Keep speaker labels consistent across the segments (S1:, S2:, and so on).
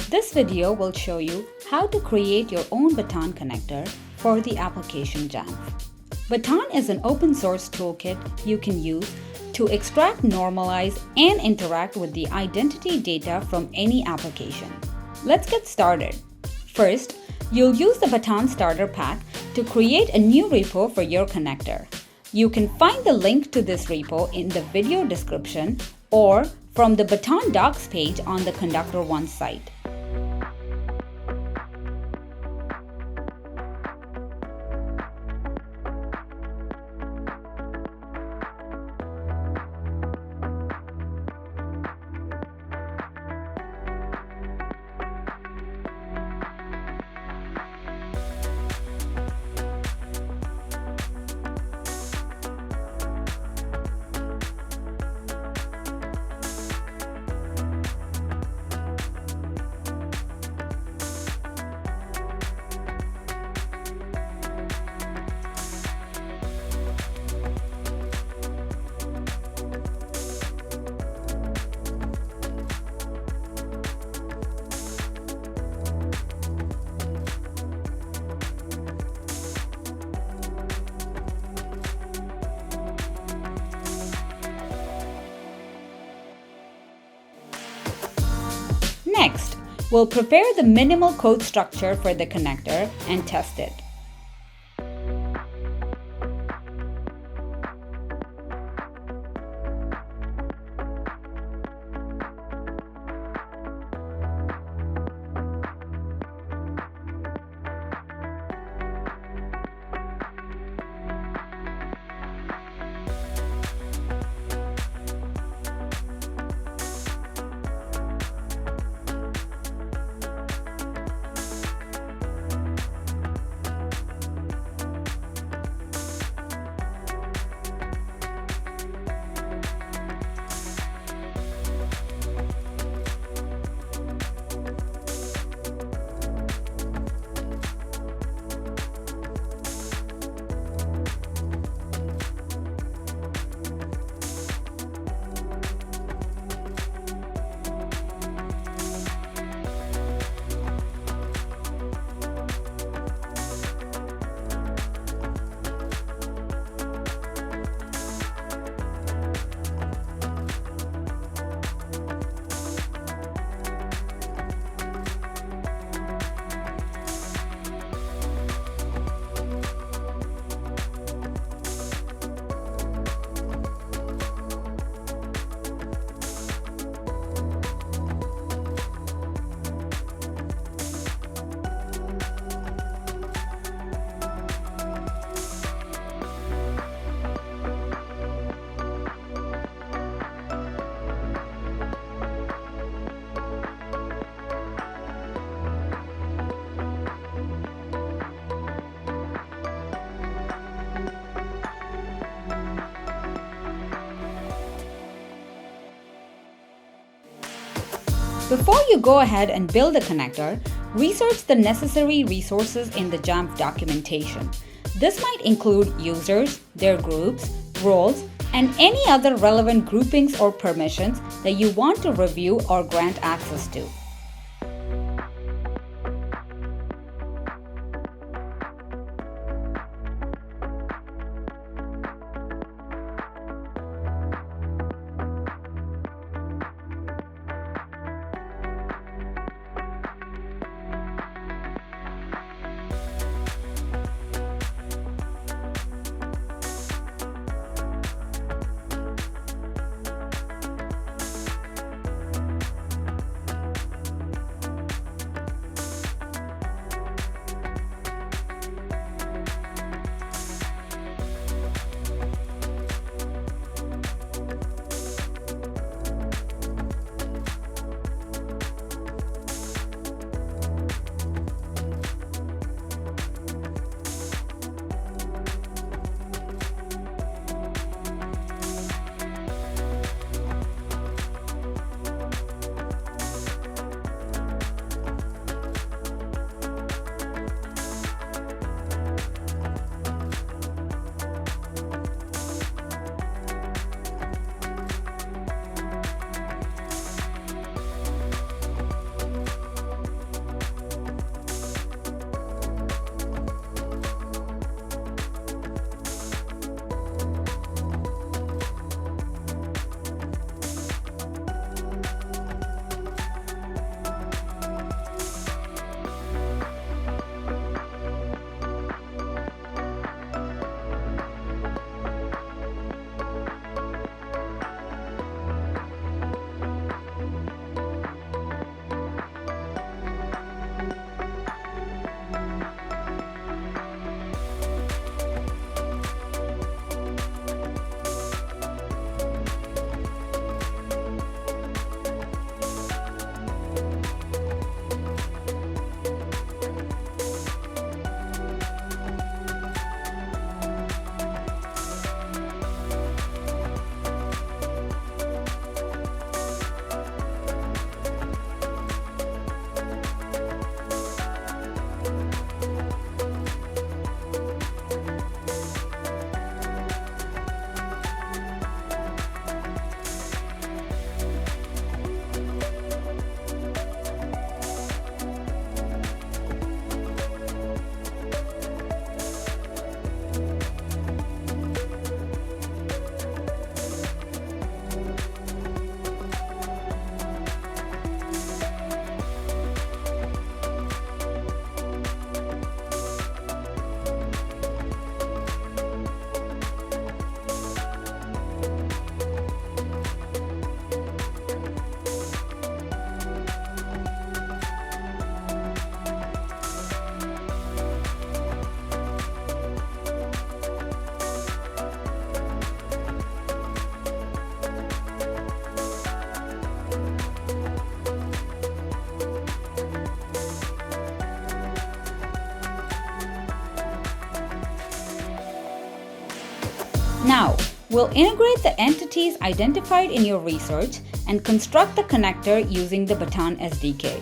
S1: This video will show you how to create your own Baton connector for the application Jamf. Baton is an open source toolkit you can use to extract, normalize, and interact with the identity data from any application. Let's get started. First, you'll use the Baton starter pack to create a new repo for your connector. You can find the link to this repo in the video description or from the Baton docs page on the Conductor One site. Next, we'll prepare the minimal code structure for the connector and test it. Before you go ahead and build a connector, research the necessary resources in the Jamf documentation. This might include users, their groups, roles, and any other relevant groupings or permissions that you want to review or grant access to. Now, we'll integrate the entities identified in your research and construct the connector using the Baton SDK.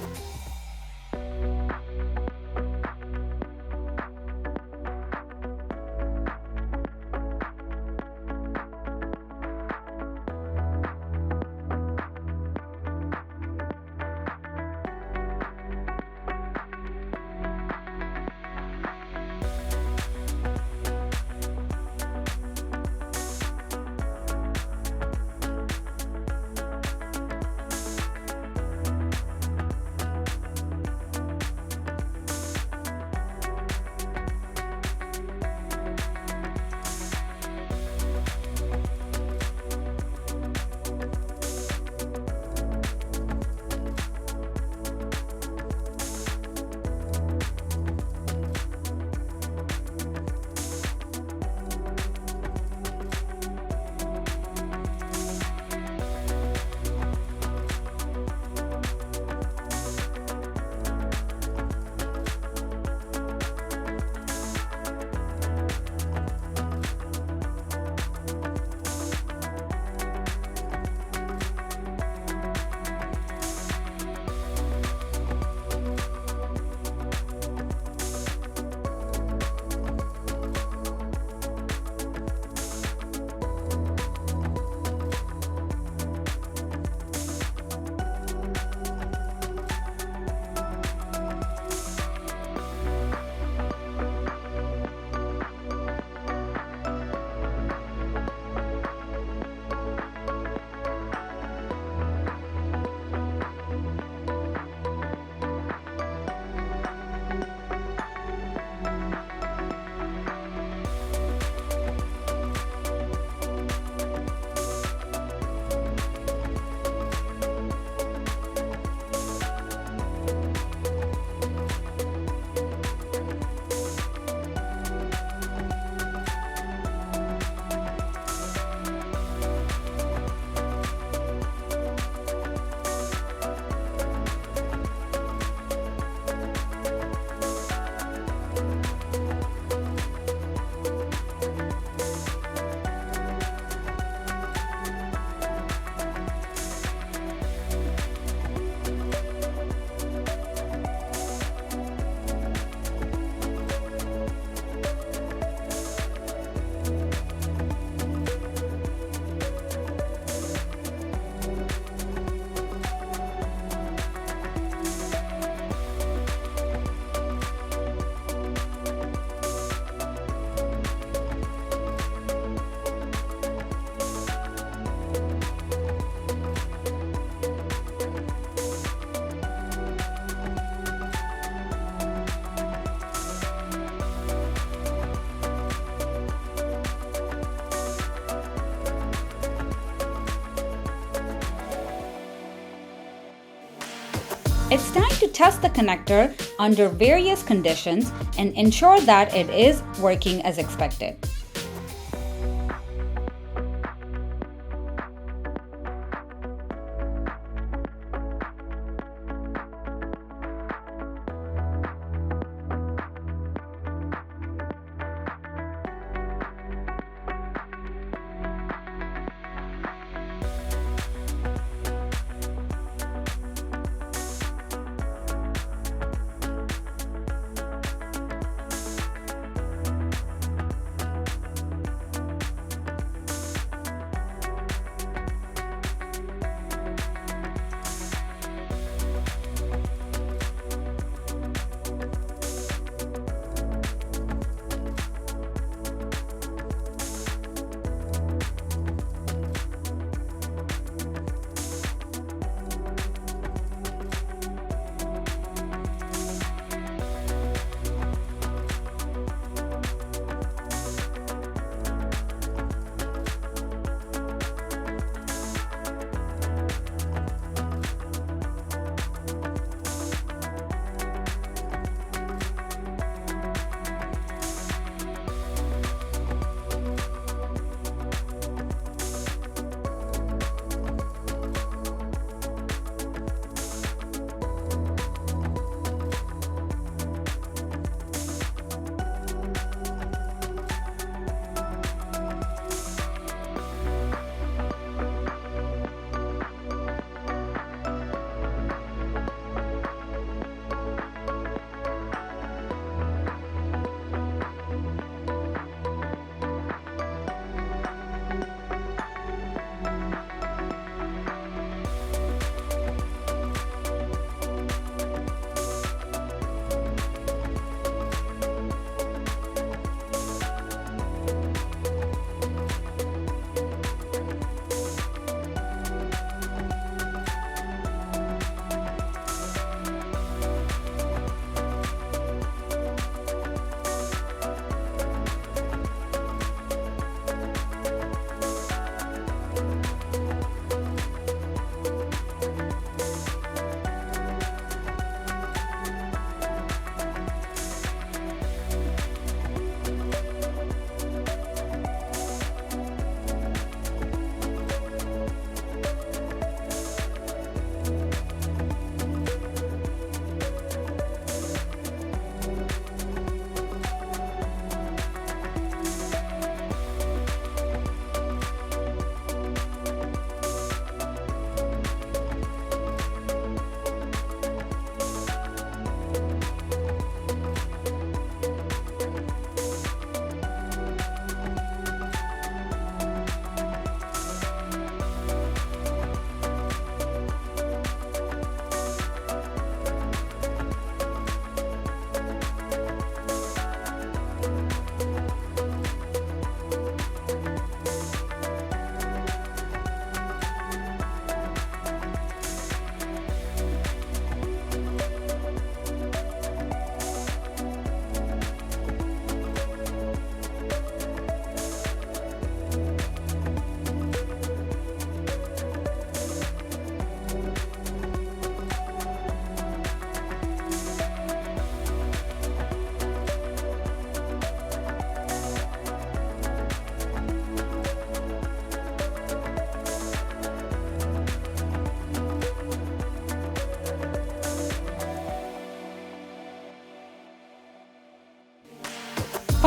S1: It's time to test the connector under various conditions and ensure that it is working as expected.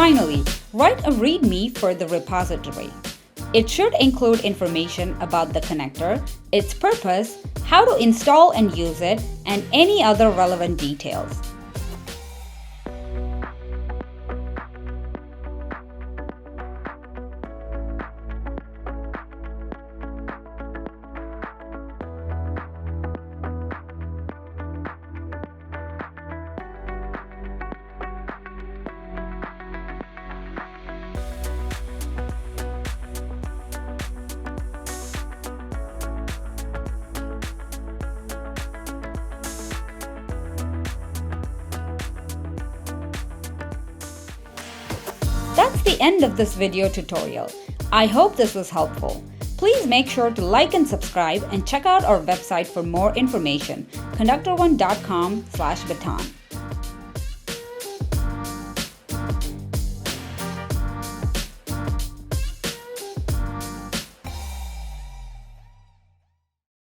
S1: Finally, write a README for the repository. It should include information about the connector, its purpose, how to install and use it, and any other relevant details. That's the end of this video tutorial. I hope this was helpful. Please make sure to like and subscribe and check out our website for more information, conductor1.com/Baton.